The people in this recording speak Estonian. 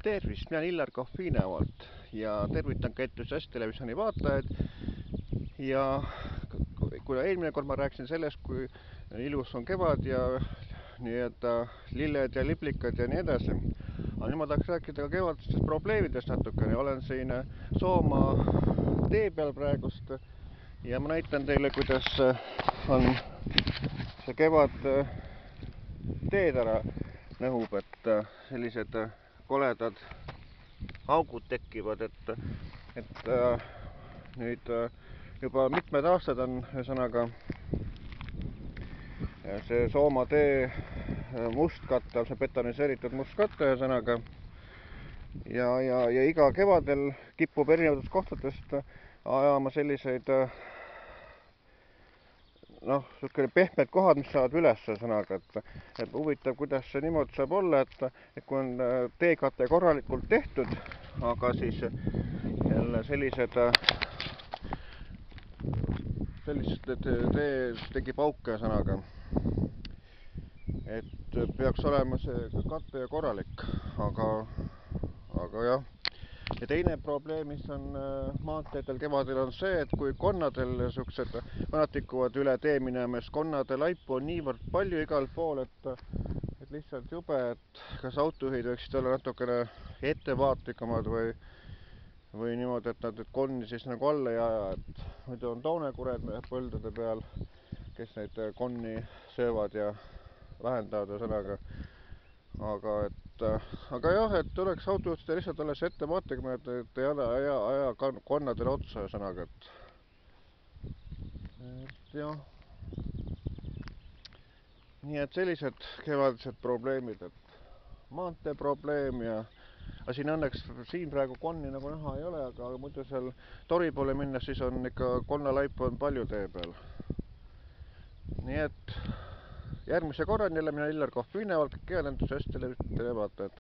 Tervist, mina olen Illar Kohvinevalt ja tervitan ka Entusiast televisiooni vaatajaid. Ja kuna eelmine kord ma rääkisin sellest, kui ilus on kevad ja nii-öelda lilled ja liblikad ja nii edasi. Aga nüüd ma tahaks rääkida ka kevadistest probleemidest natukene. Olen siin Soomaa tee peal praegust ja ma näitan teile, kuidas on see kevad teed ära nõhub, et sellised koledad augud tekivad, et nüüd juba mitmed aastad on ühesõnaga see Soomaa tee mustkatte, see betoniseeritud mustkatte ühesõnaga ja iga kevadel kipub erinevatest kohtadest ajama selliseid niisugune pehmed kohad, mis saavad üles ühesõnaga, et huvitav, kuidas see niimoodi saab olla, et kui on teekate korralikult tehtud, aga siis jälle sellised tee tekib auke ühesõnaga, et peaks olema see kate korralik, aga jah. Ja teine probleem, mis on maanteedel kevadel, on see, et kui konnadel niisugused vanad tikuvad üle tee minemas, konnade laipu on niivõrd palju igal pool, et lihtsalt jube, et kas autojuhid võiksid olla natukene ettevaatlikumad või niimoodi, et nad konni siis nagu alla ei aja, et muidu on toonekured põldude peal, kes neid konni söövad ja vähendavad ühesõnaga. Aga jah, et tuleks autojuhtida lihtsalt alles ettevaatlikum, et ei aja konnadele otsa ühesõnaga, et jah. Nii et sellised kevadised probleemid, et maantee probleem ja siin õnneks siin praegu konni nagu näha ei ole, aga muidu seal Tori poole minnes siis on ikka konnalaipu on palju tee peal. Nii et järgmise korrani jälle mina Illar Kohvinevalt, Entusiast televaatajad.